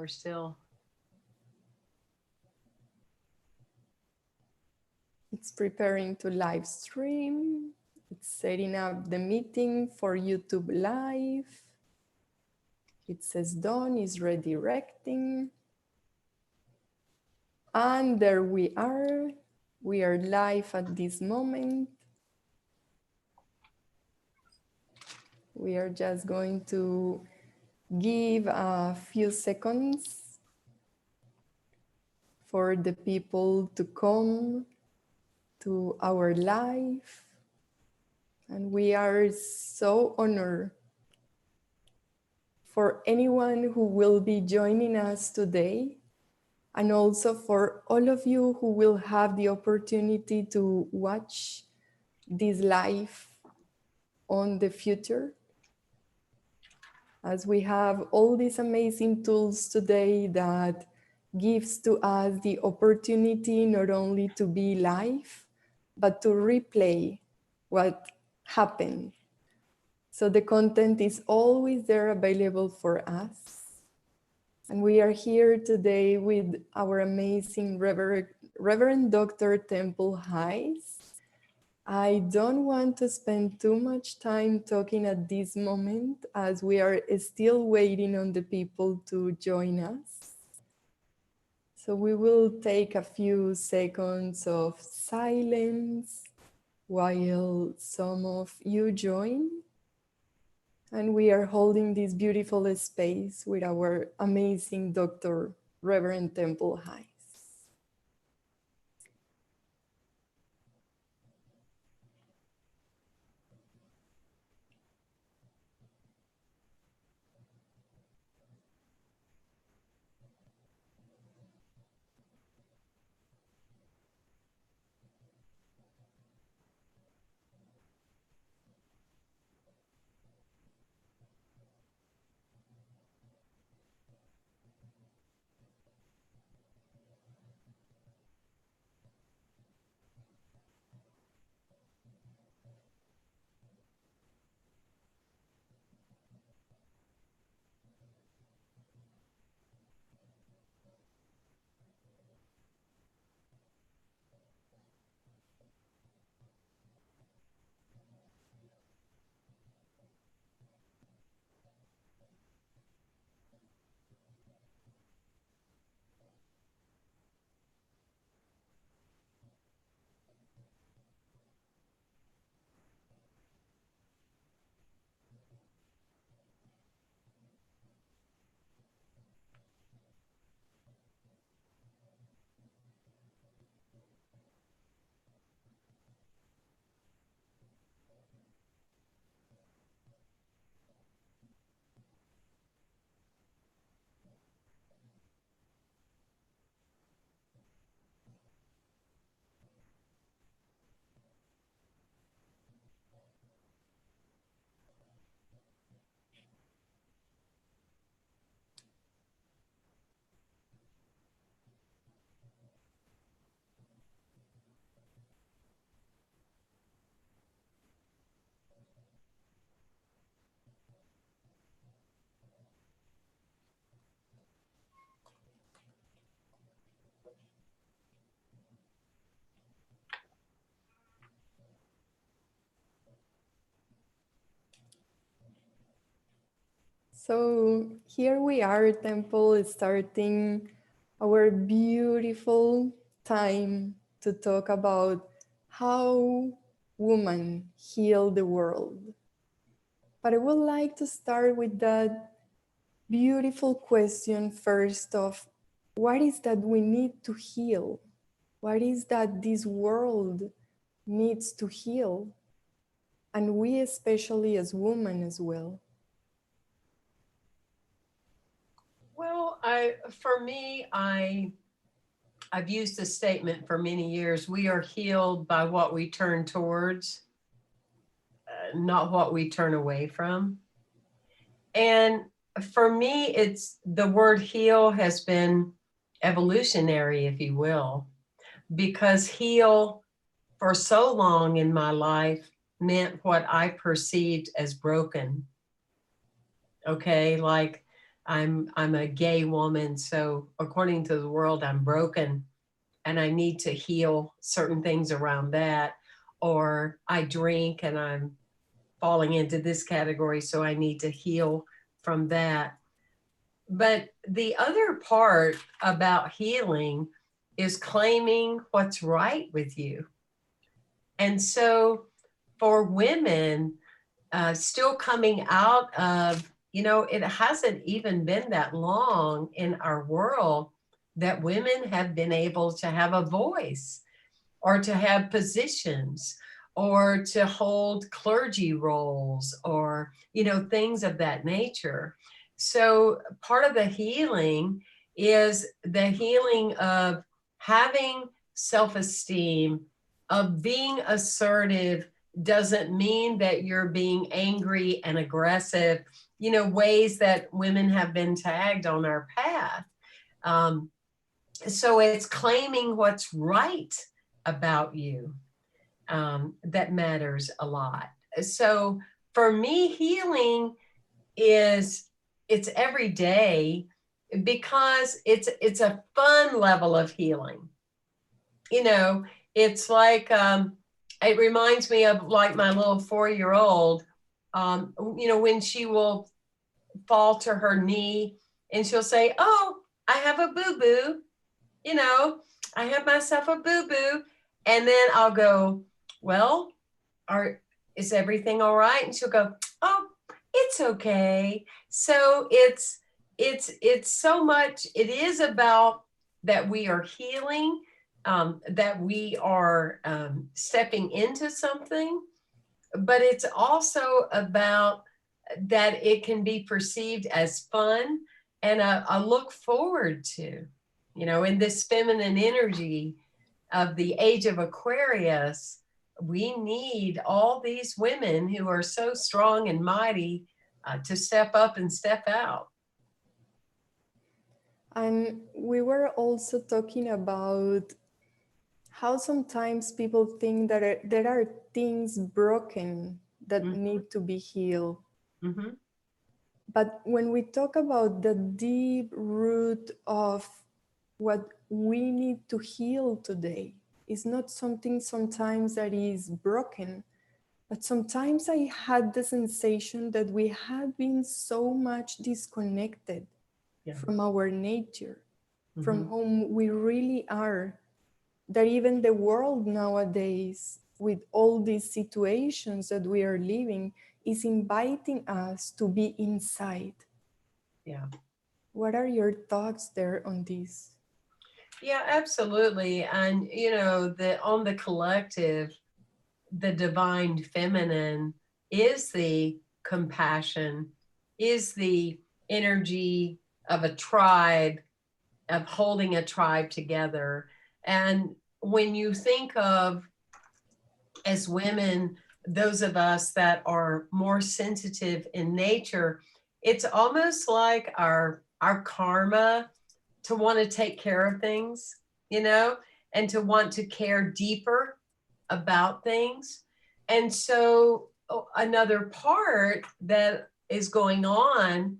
we're still. It's preparing to live stream. It's setting up the meeting for YouTube Live. It says Dawn is redirecting. And there we are. We are live at this moment. We are just going to give a few seconds for the people to come to our live. And we are so honored for anyone who will be joining us today, and also for all of you who will have the opportunity to watch this live on the future. As we have all these amazing tools today that gives to us the opportunity not only to be live, but to replay what happened. So the content is always there available for us. And we are here today with our amazing Reverend Dr. Temple Hayes. I don't want to spend too much time talking at this moment as we are still waiting on the people to join us. So we will take a few seconds of silence while some of you join. And we are holding this beautiful space with our amazing Dr. Reverend Temple Hayes. So here we are, Temple, starting our beautiful time to talk about how women heal the world. But I would like to start with that beautiful question first of what is that we need to heal? What is that this world needs to heal? And we especially as women as well. Well, for me, I've used this statement for many years. We are healed by what we turn towards, not what we turn away from. And for me, it's the word heal has been evolutionary, if you will, because heal for so long in my life meant what I perceived as broken. Okay, like I'm a gay woman, so according to the world, I'm broken and I need to heal certain things around that. Or I drink and I'm falling into this category, so I need to heal from that. But the other part about healing is claiming what's right with you. And so for women, still coming out of, it hasn't even been that long in our world that women have been able to have a voice or to have positions or to hold clergy roles or, things of that nature. So part of the healing is the healing of having self-esteem, of being assertive doesn't mean that you're being angry and aggressive, ways that women have been tagged on our path. So it's claiming what's right about you that matters a lot. So for me, healing it's every day because it's a fun level of healing. It's like it reminds me of like my little 4-year-old. When she will fall to her knee and she'll say, "Oh, I have a boo-boo, I have myself a boo-boo." And then I'll go, "Well, is everything all right?" And she'll go, "Oh, it's okay." So it's so much, it is about that we are healing, that we are stepping into something, but it's also about that it can be perceived as fun and a look forward to, in this feminine energy of the age of Aquarius. We need all these women who are so strong and mighty to step up and step out. And we were also talking about how sometimes people think that there are things broken that Mhm. need to be healed. Mm-hmm. But when we talk about the deep root of what we need to heal today, it's not something sometimes that is broken, but sometimes I had the sensation that we had been so much disconnected from our nature, from Mm-hmm. whom we really are, that even the world nowadays, with all these situations that we are living, is inviting us to be inside. Yeah. What are your thoughts there on this? Yeah, absolutely. And on the collective, the divine feminine is the compassion, is the energy of a tribe, of holding a tribe together. And when you think of, as women, those of us that are more sensitive in nature, it's almost like our karma to want to take care of things, and to want to care deeper about things. And so another part that is going on,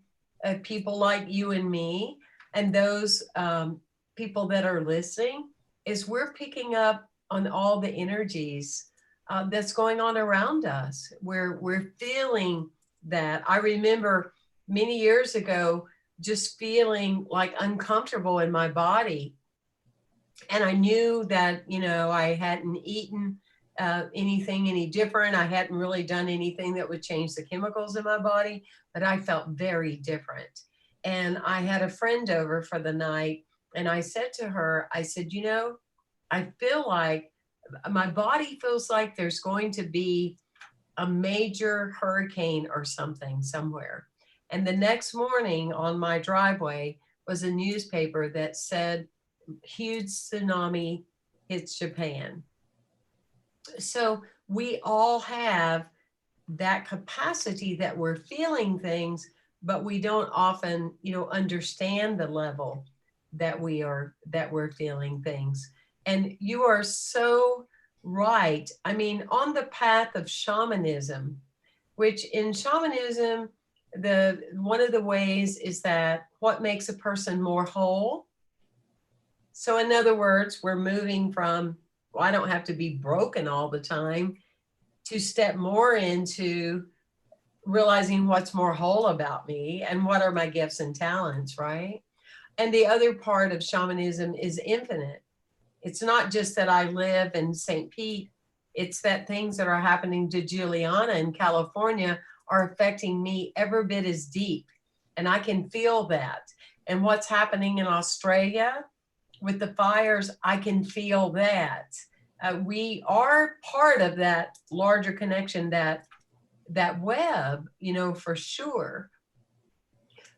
people like you and me, and those people that are listening, is we're picking up on all the energies that's going on around us. We're feeling that. I remember many years ago just feeling like uncomfortable in my body. And I knew that, I hadn't eaten anything any different. I hadn't really done anything that would change the chemicals in my body, but I felt very different. And I had a friend over for the night, and I said to her, I said, I feel like my body feels like there's going to be a major hurricane or something somewhere. And the next morning on my driveway was a newspaper that said, "Huge tsunami hits Japan." So we all have that capacity that we're feeling things, but we don't often, understand the level that we're feeling things. And you are so right. I mean, on the path of shamanism, which in shamanism, one of the ways is that what makes a person more whole. So in other words, we're moving from, well, I don't have to be broken all the time, to step more into realizing what's more whole about me and what are my gifts and talents, right? And the other part of shamanism is infinite. It's not just that I live in St. Pete, it's that things that are happening to Juliana in California are affecting me every bit as deep. And I can feel that. And what's happening in Australia with the fires, I can feel that. We are part of that larger connection, that web, for sure.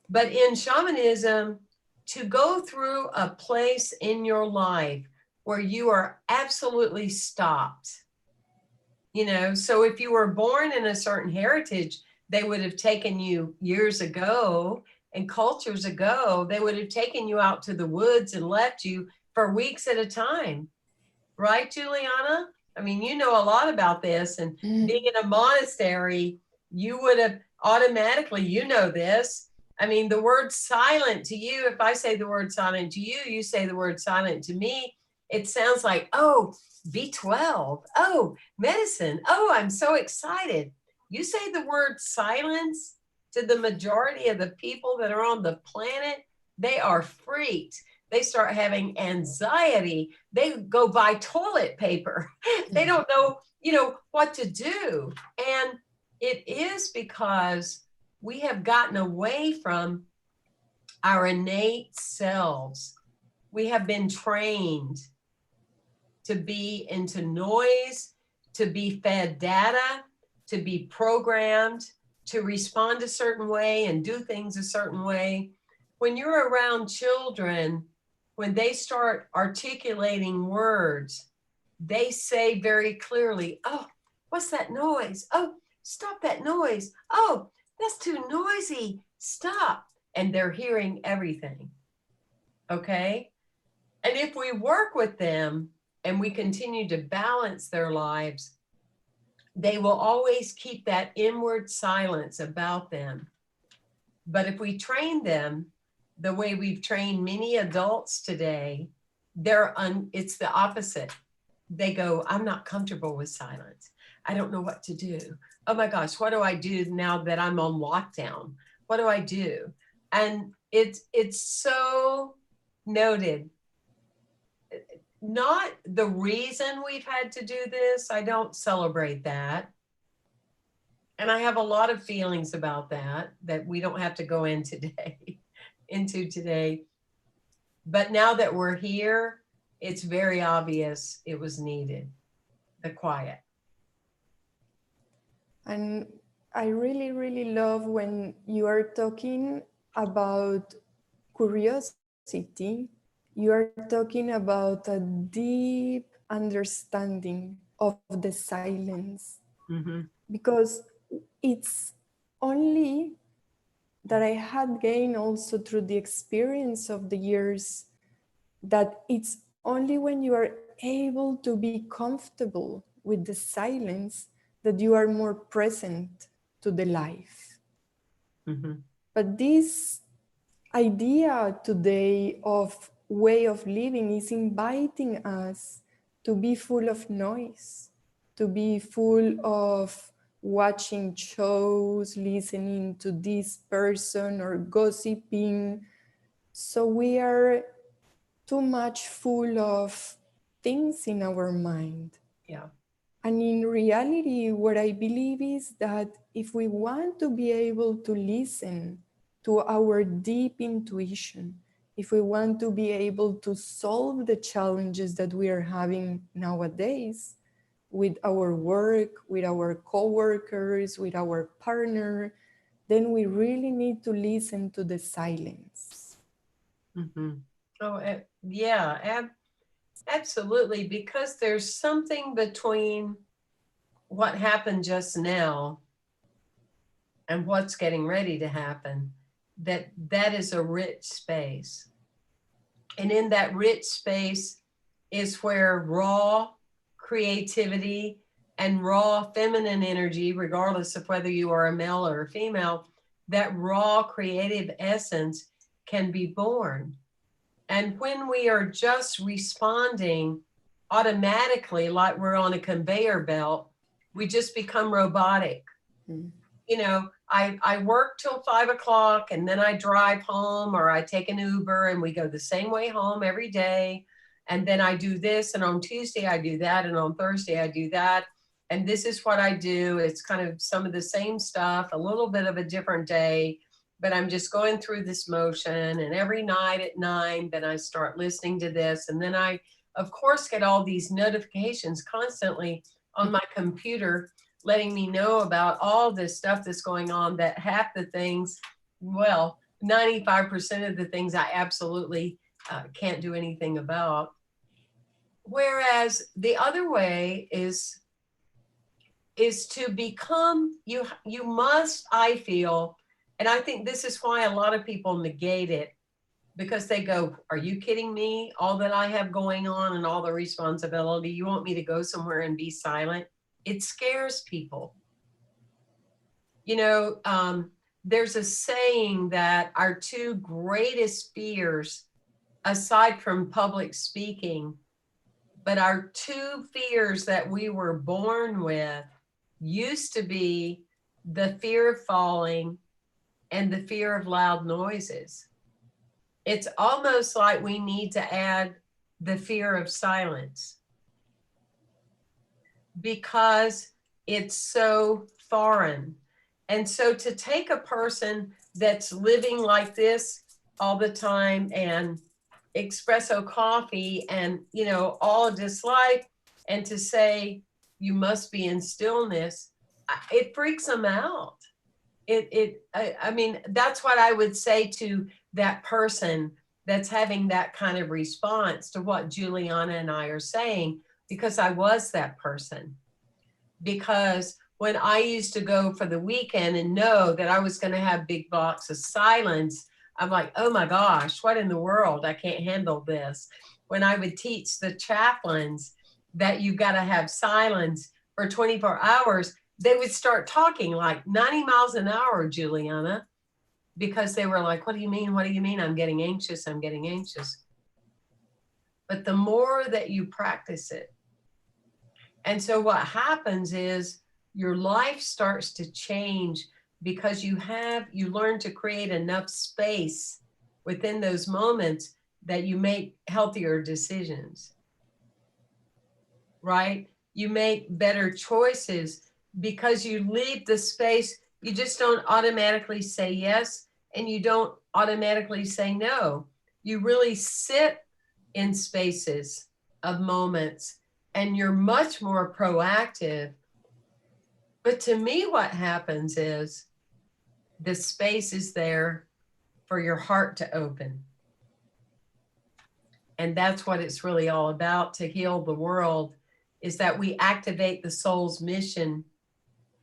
But in shamanism, to go through a place in your life where you are absolutely stopped, so if you were born in a certain heritage, they would have taken you years ago, and cultures ago, they would have taken you out to the woods and left you for weeks at a time. Right, Juliana? I mean, you know a lot about this, and being in a monastery, you would have automatically, this. I mean, the word silent to you, if I say the word silent to you, you say the word silent to me, it sounds like, oh, B12, oh, medicine, oh, I'm so excited. You say the word silence to the majority of the people that are on the planet, they are freaked. They start having anxiety. They go buy toilet paper. They don't know, what to do. And it is because we have gotten away from our innate selves. We have been trained to be into noise, to be fed data, to be programmed, to respond a certain way and do things a certain way. When you're around children, when they start articulating words, they say very clearly, oh, what's that noise? Oh, stop that noise. Oh, that's too noisy. Stop. And they're hearing everything. Okay? And if we work with them and we continue to balance their lives, they will always keep that inward silence about them. But if we train them the way we've trained many adults today, it's the opposite. They go, I'm not comfortable with silence. I don't know what to do. Oh my gosh, what do I do now that I'm on lockdown? What do I do? And it's so noted. Not the reason we've had to do this. I don't celebrate that. And I have a lot of feelings about that we don't have to go into today. But now that we're here, it's very obvious it was needed, the quiet. And I really, really love when you are talking about curiosity. You are talking about a deep understanding of the silence. Mm-hmm. Because it's only that I had gained also through the experience of the years, that it's only when you are able to be comfortable with the silence that you are more present to the life. Mm-hmm. But this idea today of way of living is inviting us to be full of noise, to be full of watching shows, listening to this person or gossiping. So we are too much full of things in our mind. Yeah. And in reality, what I believe is that if we want to be able to listen to our deep intuition, if we want to be able to solve the challenges that we are having nowadays with our work, with our coworkers, with our partner, then we really need to listen to the silence. Mm-hmm. Oh, yeah, absolutely. Because there's something between what happened just now and what's getting ready to happen, that is a rich space. And in that rich space is where raw creativity and raw feminine energy, regardless of whether you are a male or a female, that raw creative essence can be born. And when we are just responding automatically, like we're on a conveyor belt, we just become robotic. Mm. You know, I work till 5 o'clock and then I drive home, or I take an Uber and we go the same way home every day. And then I do this, and on Tuesday I do that, and on Thursday I do that. And this is what I do. It's kind of some of the same stuff, a little bit of a different day, but I'm just going through this motion. And every night at 9, then I start listening to this. And then I, of course, get all these notifications constantly on my computer letting me know about all this stuff that's going on, that half the things, well, 95% of the things I absolutely can't do anything about. Whereas the other way is to become, you must, I feel, and I think this is why a lot of people negate it, because they go, are you kidding me? All that I have going on and all the responsibility, you want me to go somewhere and be silent? It scares people. You know, there's a saying that our two greatest fears, aside from public speaking, but our two fears that we were born with used to be the fear of falling and the fear of loud noises. It's almost like we need to add the fear of silence, because it's so foreign. And so to take a person that's living like this all the time, and espresso coffee and, you know, all dislike, and to say you must be in stillness, it freaks them out. I mean, that's what I would say to that person that's having that kind of response to what Juliana and I are saying, because I was that person. Because when I used to go for the weekend and know that I was going to have big blocks of silence, I'm like, oh my gosh, what in the world? I can't handle this. When I would teach the chaplains that you've got to have silence for 24 hours, they would start talking like 90 miles an hour, Juliana, because they were like, what do you mean? What do you mean? I'm getting anxious. I'm getting anxious. But the more that you practice it, and so what happens is your life starts to change, because you learn to create enough space within those moments that you make healthier decisions, right? You make better choices because you leave the space. You just don't automatically say yes, and you don't automatically say no. You really sit in spaces of moments, and you're much more proactive. But to me, what happens is the space is there for your heart to open. And that's what it's really all about, to heal the world, is that we activate the soul's mission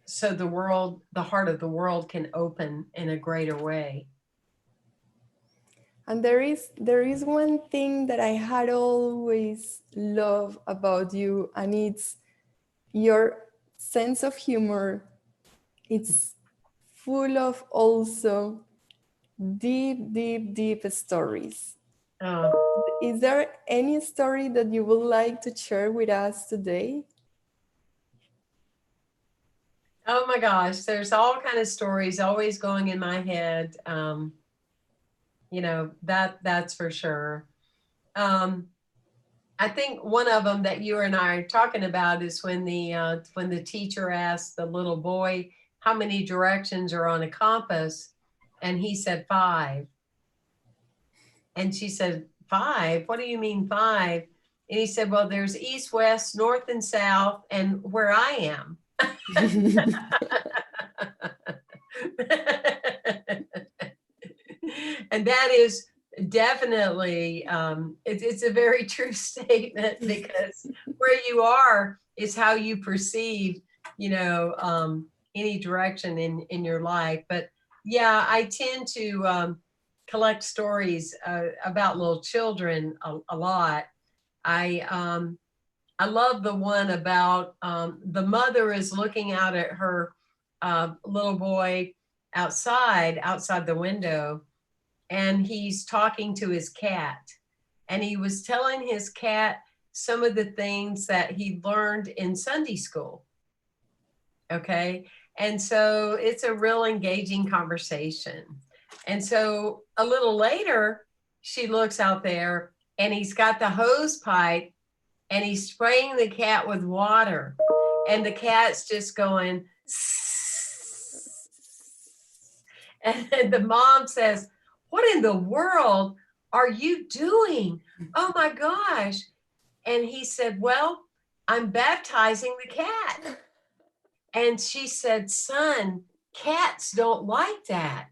so the world, the heart of the world, can open in a greater way. And there is one thing that I had always loved about you, and it's your sense of humor. It's full of also deep, deep, deep stories. Oh. Is there any story that you would like to share with us today? Oh my gosh, there's all kind of stories always going in my head. You know, that's for sure. I think one of them that you and I are talking about is when the teacher asked the little boy how many directions are on a compass, and he said 5. And she said, 5? What do you mean 5? And he said, well, there's east, west, north, and south, and where I am. And that is definitely, it's a very true statement, because where you are is how you perceive, you know, any direction in your life. But yeah, I tend to collect stories about little children a lot. I love the one about the mother is looking out at her little boy outside the window, and he's talking to his cat. And he was telling his cat some of the things that he learned in Sunday school. Okay. And so it's a real engaging conversation. And so a little later, she looks out there and he's got the hose pipe and he's spraying the cat with water. And the cat's just going, and the mom says, "What in the world are you doing? Oh my gosh." And he said, "Well, I'm baptizing the cat." And she said, "Son, cats don't like that."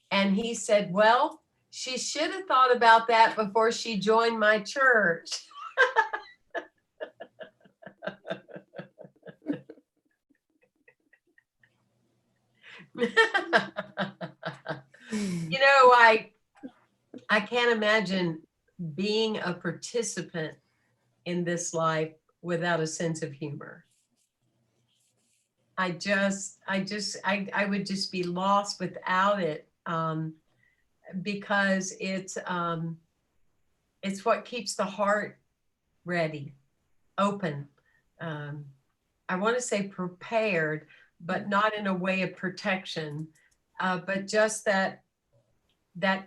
And he said, "Well, she should have thought about that before she joined my church." You know, I can't imagine being a participant in this life without a sense of humor. I would just be lost without it, because it's what keeps the heart ready, open. I want to say prepared, but not in a way of protection, but just that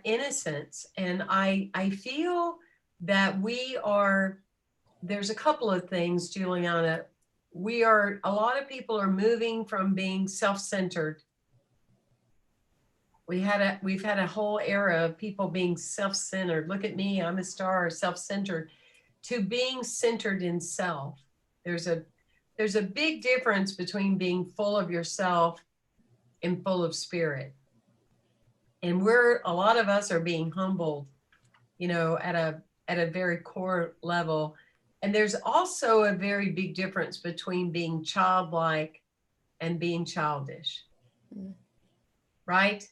innocence. And I feel that there's a couple of things, Juliana. A lot of people are moving from being self-centered. We've had a whole era of people being self-centered. Look at me, I'm a star, self-centered, to being centered in self. There's a big difference between being full of yourself and full of spirit. And a lot of us are being humbled, at a very core level. And there's also a very big difference between being childlike and being childish, right?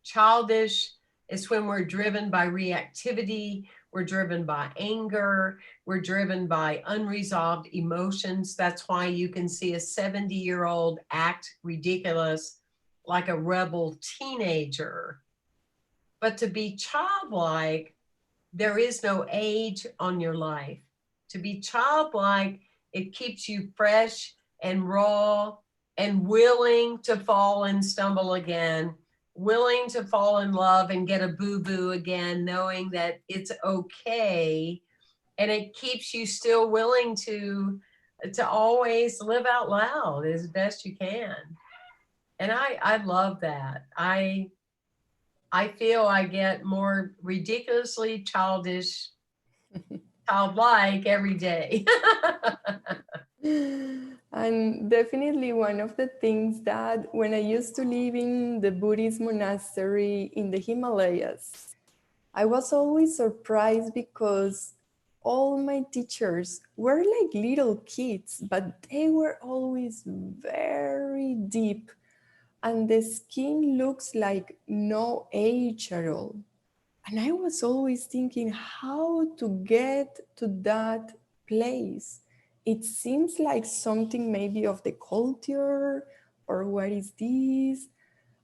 Childish is when we're driven by reactivity, we're driven by anger, we're driven by unresolved emotions. That's why you can see a 70-year-old act ridiculous like a rebel teenager. But to be childlike, there is no age on your life. To be childlike, it keeps you fresh and raw and willing to fall and stumble again, willing to fall in love and get a boo-boo again, knowing that it's okay. And it keeps you still willing to always live out loud as best you can. And I love that. I feel I get more ridiculously childish, childlike every day. And definitely one of the things that when I used to live in the Buddhist monastery in the Himalayas, I was always surprised because all my teachers were like little kids, but they were always very deep. And the skin looks like no age at all. And I was always thinking how to get to that place. It seems like something maybe of the culture, or what is this?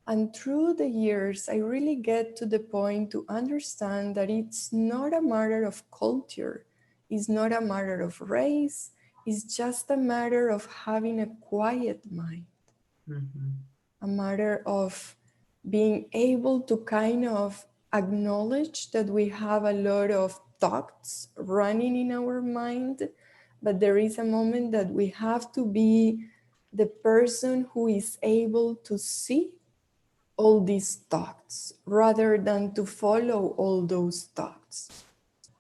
And through the years, I really get to the point to understand that it's not a matter of culture. It's not a matter of race. It's just a matter of having a quiet mind. Mm-hmm. A matter of being able to kind of acknowledge that we have a lot of thoughts running in our mind, but there is a moment that we have to be the person who is able to see all these thoughts rather than to follow all those thoughts.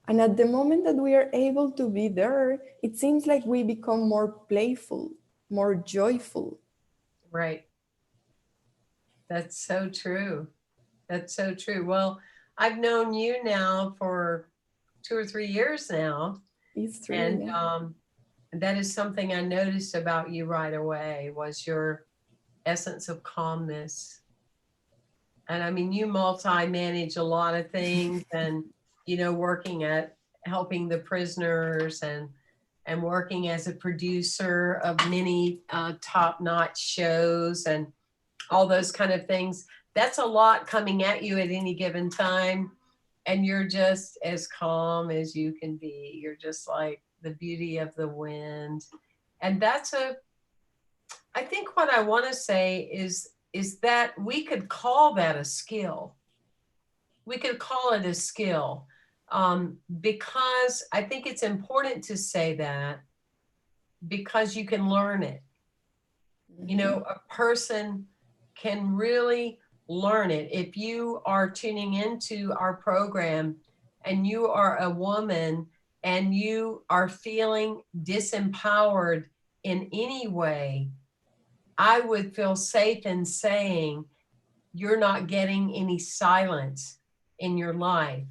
And at the moment that we are able to be there, it seems like we become more playful, more joyful. Right. That's so true. That's so true. Well, I've known you now for 2 or 3 years now. It's true. And yeah. That is something I noticed about you right away, was your essence of calmness. And I mean, you multi-manage a lot of things and, working at helping the prisoners and working as a producer of many top-notch shows and all those kind of things that's a lot coming at you at any given time. And you're just as calm as you can be. You're just like the beauty of the wind. And I think what I want to say is that we could call that a skill. We could call it a skill, because I think it's important to say that, because you can learn it. You know, a person can really learn it. If you are tuning into our program and you are a woman and you are feeling disempowered in any way, I would feel safe in saying you're not getting any silence in your life.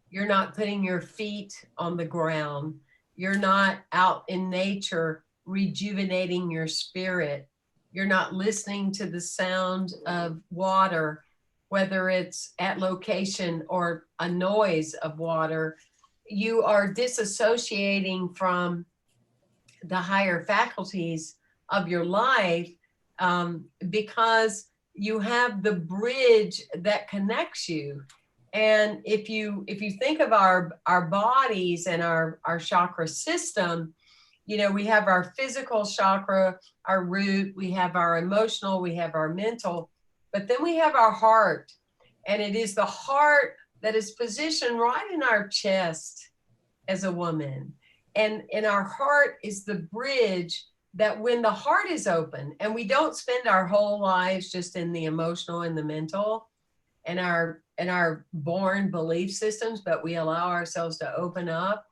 You're not putting your feet on the ground. You're not out in nature rejuvenating your spirit. You're not listening to the sound of water, whether it's at location or a noise of water. You are disassociating from the higher faculties of your life, because you have the bridge that connects you. And if you think of our bodies and our chakra system, you know, we have our physical chakra, our root, we have our emotional, we have our mental, but then we have our heart. And it is the heart that is positioned right in our chest as a woman. And our heart is the bridge that when the heart is open, and we don't spend our whole lives just in the emotional and the mental and our born belief systems, but we allow ourselves to open up.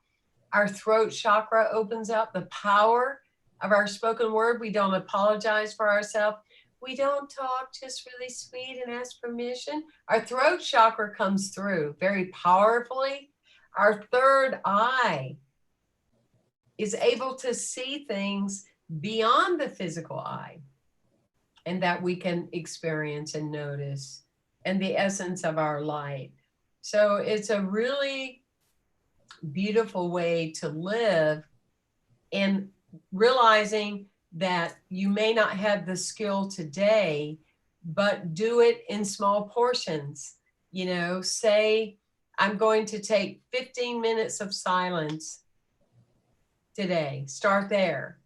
Our throat chakra opens up, the power of our spoken word. We don't apologize for ourselves. We don't talk just really sweet and ask permission. Our throat chakra comes through very powerfully. Our third eye is able to see things beyond the physical eye, and that we can experience and notice, and the essence of our light. So it's a really beautiful way to live, and realizing that you may not have the skill today, but do it in small portions. You know, say, I'm going to take 15 minutes of silence today. Start there.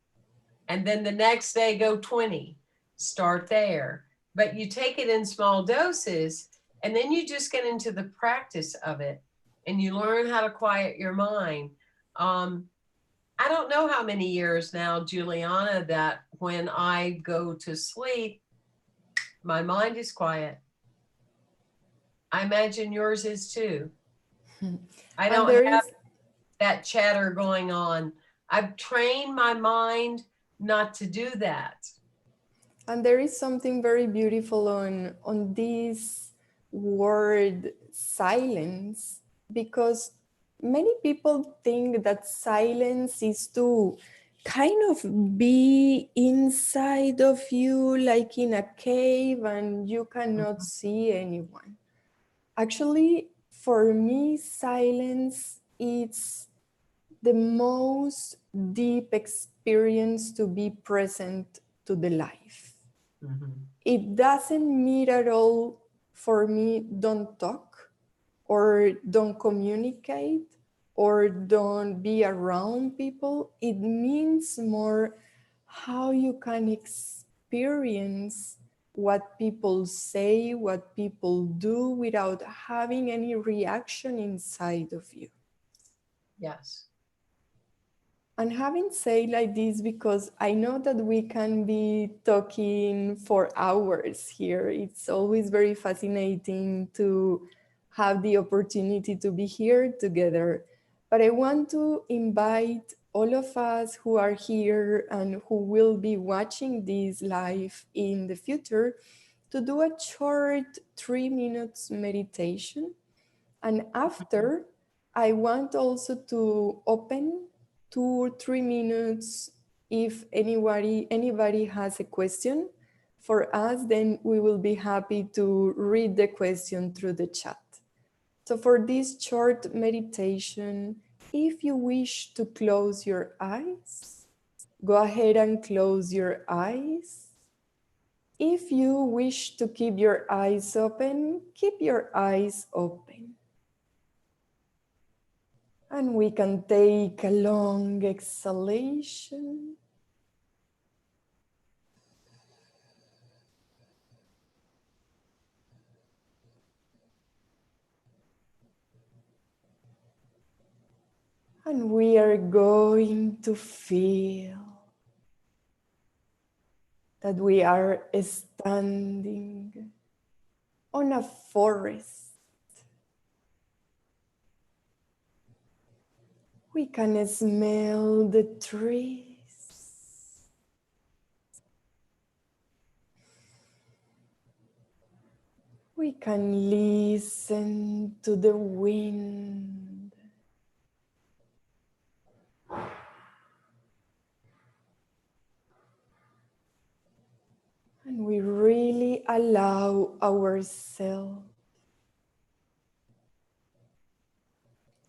And then the next day, go 20. Start there. But you take it in small doses, and then you just get into the practice of it, and you learn how to quiet your mind. I don't know how many years now, Juliana, that when I go to sleep, my mind is quiet. I imagine yours is too. I And don't there have is, that chatter going on. I've trained my mind not to do that. and there is something very beautiful on this word silence, because many people think that silence is to kind of be inside of you, like in a cave, and you cannot see anyone. Actually, for me, silence is the most deep experience to be present to the life. Mhm. It doesn't mean at all for me, don't talk or don't communicate or don't be around people. It means more how you can experience what people say, what people do without having any reaction inside of you. Yes. And having said like this, because I know that we can be talking for hours here, it's always very fascinating to have the opportunity to be here together. But I want to invite all of us who are here and who will be watching this live in the future to do a short 3 minutes meditation. And after, I want also to open 2 or 3 minutes. If anybody has a question for us, then we will be happy to read the question through the chat. So for this short meditation, if you wish to close your eyes, go ahead and close your eyes. If you wish to keep your eyes open, keep your eyes open. And we can take a long exhalation. And we are going to feel that we are standing on a forest. We can smell the trees. We can listen to the wind. And we really allow ourselves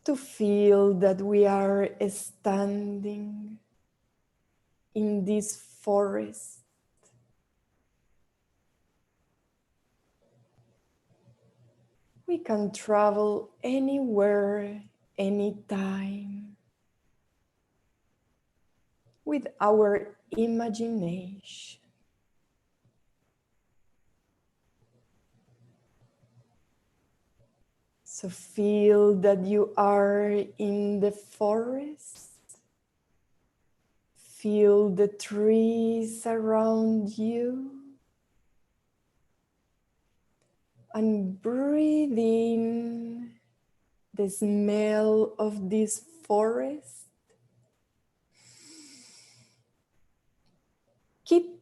to feel that we are standing in this forest. We can travel anywhere, anytime, with our imagination. So feel that you are in the forest. Feel the trees around you. And breathe in the smell of this forest. Keep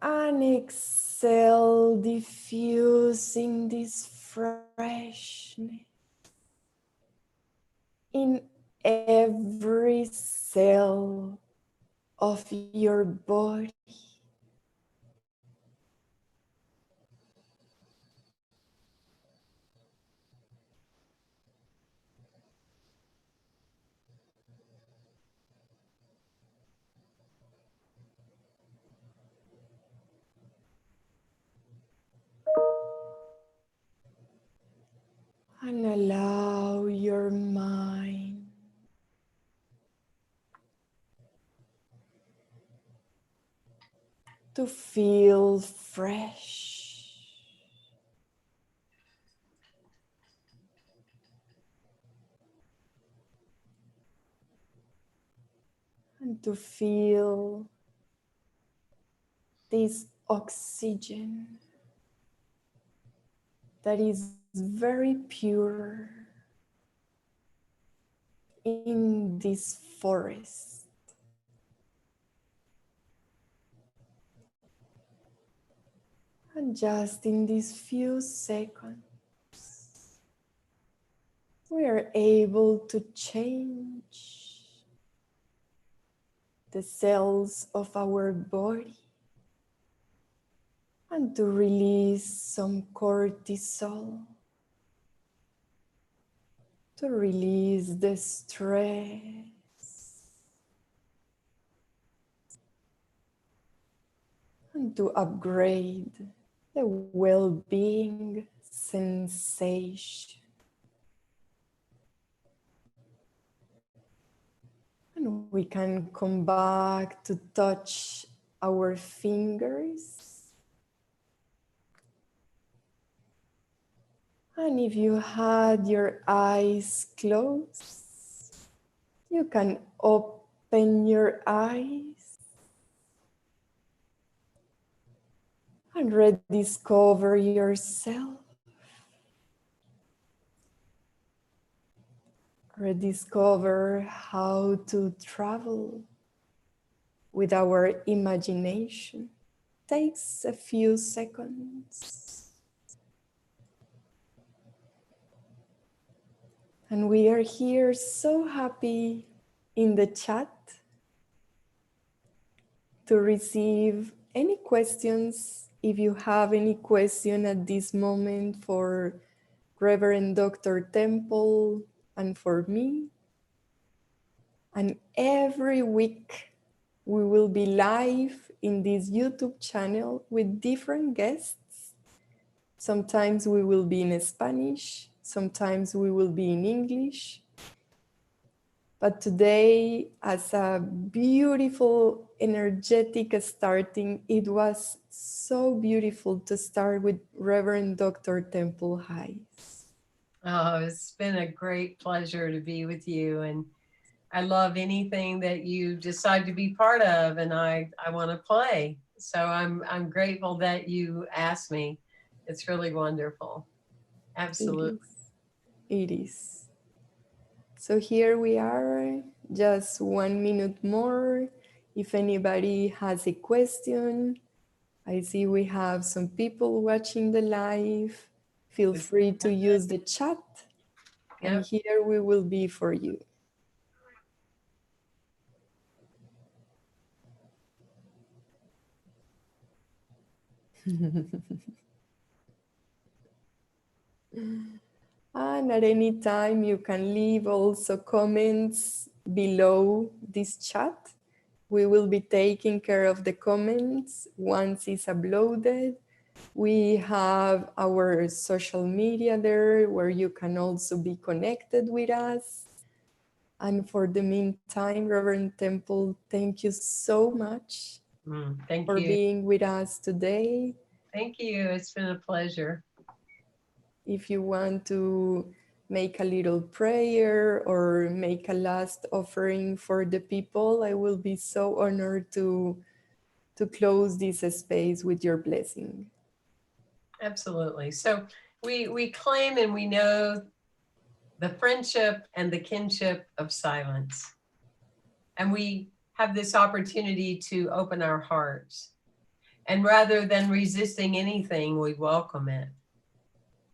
and exhale, diffusing this freshness in every cell of your body. And allow your mind to feel fresh. And to feel this oxygen that is very pure in this forest. And just in these few seconds, we are able to change the cells of our body and to release some cortisol, to release the stress, and to upgrade the well-being sensation. And we can come back to touch our fingers. And if you had your eyes closed, you can open your eyes and rediscover yourself. Rediscover how to travel with our imagination. Takes a few seconds. And we are here so happy in the chat to receive any questions. If you have any question at this moment for Reverend Dr. Temple and for me. And every week We will be live in this YouTube channel with different guests. Sometimes we will be in Spanish, sometimes we will be in English. But today, as a beautiful, energetic starting, it was so beautiful to start with Reverend Dr. Temple Hayes. Oh, it's been a great pleasure to be with you. And I love anything that you decide to be part of, and I want to play. So I'm grateful that you asked me. It's really wonderful. Absolutely. It is. So here we are, just 1 minute more. If anybody has a question, I see we have some people watching the live. Feel free to use the chat, and Yep. here we will be for you. And at any time, you can leave also comments below this chat. We will be taking care of the comments once it's uploaded. We have our social media there where you can also be connected with us. And for the meantime, Reverend Temple, thank you so much Thank for you. being with us today. Thank you. It's been a pleasure. If you want to make a little prayer or make a last offering for the people, I will be so honored to close this space with your blessing. Absolutely. So we claim and we know the friendship and the kinship of silence. And we have this opportunity to open our hearts. And rather than resisting anything, we welcome it.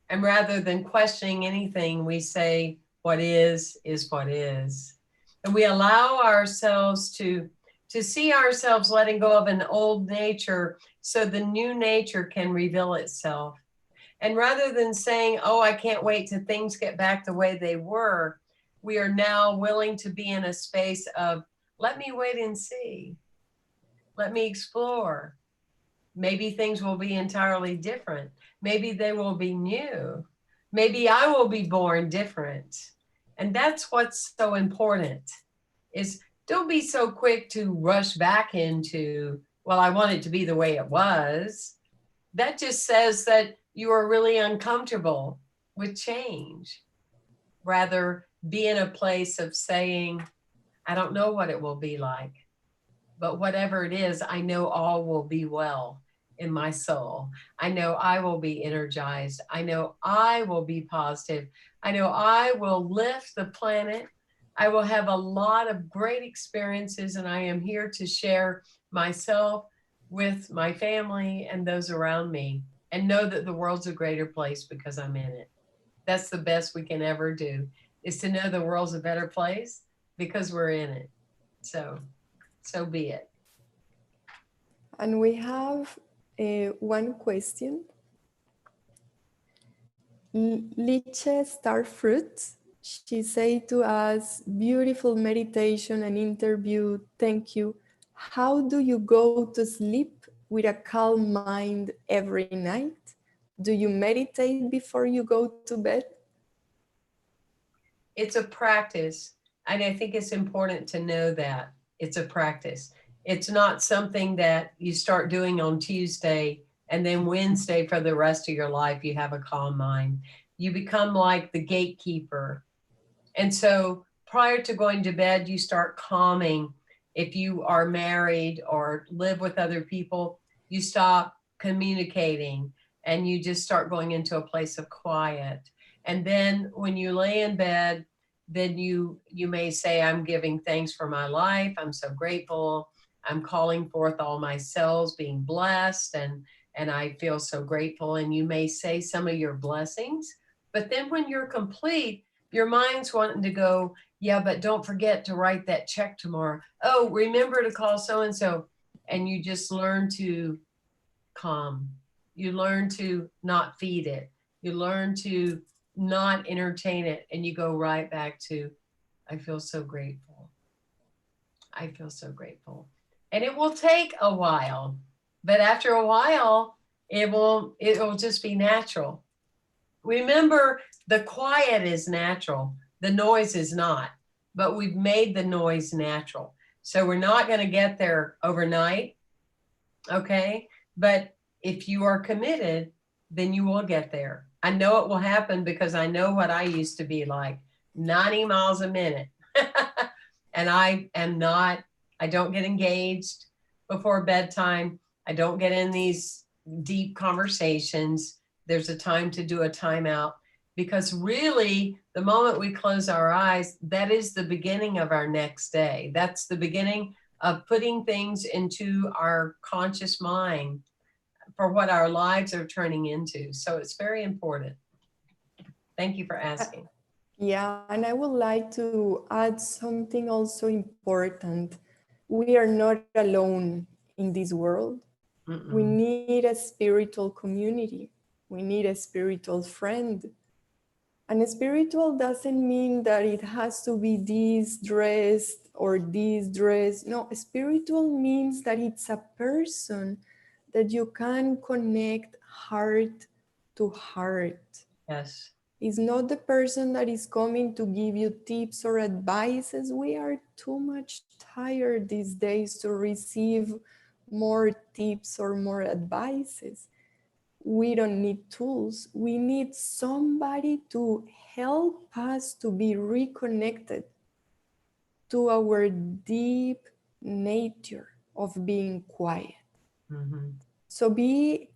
And rather than questioning anything, we say, what is what is. And we allow ourselves to see ourselves letting go of an old nature so the new nature can reveal itself. And rather than saying, oh, I can't wait till things get back the way they were, we are now willing to be in a space of, let me wait and see. Let me explore. Maybe things will be entirely different. Maybe they will be new. Maybe I will be born different. And that's what's so important is don't be so quick to rush back into, well, I want it to be the way it was. That just says that you are really uncomfortable with change. Rather, be in a place of saying, I don't know what it will be like, but whatever it is, I know all will be well in my soul. I know I will be energized. I know I will be positive. I know I will lift the planet. I will have a lot of great experiences, and I am here to share myself with my family and those around me, and know that the world's a greater place because I'm in it. That's the best we can ever do, is to know the world's a better place because we're in it. So be it. And we have one question. Liche Starfruit, she said to us, beautiful meditation and interview, thank you. How do you go to sleep with a calm mind every night? Do you meditate before you go to bed? It's a practice. And I think it's important to know that it's a practice. It's not something that you start doing on Tuesday and then Wednesday for the rest of your life, you have a calm mind. You become like the gatekeeper. And so prior to going to bed, you start calming. If you are married or live with other people, you stop communicating and you just start going into a place of quiet. And then when you lay in bed, then you may say, I'm giving thanks for my life. I'm so grateful. I'm calling forth all my cells being blessed, and I feel so grateful. And you may say some of your blessings, but then when you're complete, your mind's wanting to go, yeah, but don't forget to write that check tomorrow. Oh, remember to call so-and-so. And you just learn to calm. You learn to not feed it. You learn to not entertain it. And you go right back to, I feel so grateful. I feel so grateful. And it will take a while, but after a while, it will just be natural. Remember, the quiet is natural. The noise is not, but we've made the noise natural. So we're not going to get there overnight. Okay. But if you are committed, then you will get there. I know it will happen because I know what I used to be like, 90 miles a minute. And I don't get engaged before bedtime. I don't get in these deep conversations. There's a time to do a timeout, because really the moment we close our eyes, that is the beginning of our next day. That's the beginning of putting things into our conscious mind for what our lives are turning into. So it's very important. Thank you for asking. Yeah, and I would like to add something also important. We are not alone in this world. We need a spiritual community. We need a spiritual friend. And spiritual doesn't mean that it has to be this dress or this dress. No, spiritual means that it's a person that you can connect heart to heart. Yes. It's not the person that is coming to give you tips or advices. We are too much tired these days to receive more tips or more advices. We don't need tools. We need somebody to help us to be reconnected to our deep nature of being quiet. Mm-hmm. So be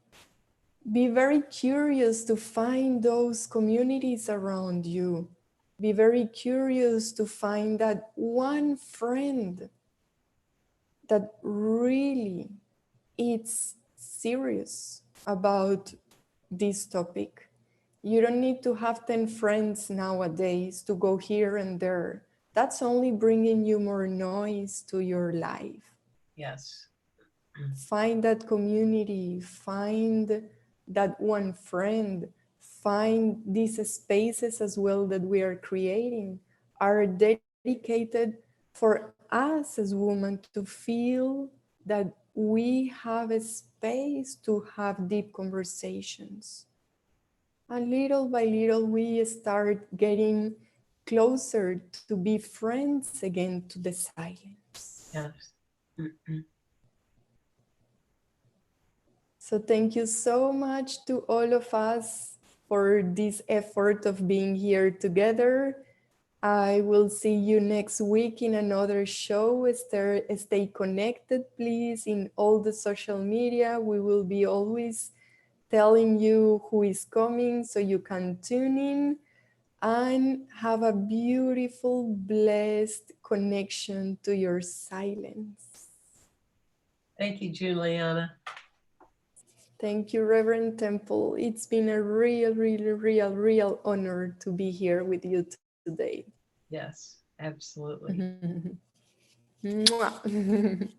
very curious to find those communities around you. Be very curious to find that one friend that really is serious about this topic. You don't need to have 10 friends nowadays to go here and there. That's only bringing you more noise to your life. Yes. Find that community, find that one friend, find these spaces as well that we are creating are dedicated for us as women to feel that we have a space to have deep conversations. And little by little, we start getting closer to be friends again to the silence. Yes. So thank you so much to all of us for this effort of being here together. I will see you next week in another show. Stay connected, please, in all the social media. We will be always telling you who is coming so you can tune in and have a beautiful, blessed connection to your silence. Thank you, Juliana. Thank you, Reverend Temple. It's been a real honor to be here with you today. Yes, absolutely. Mwah.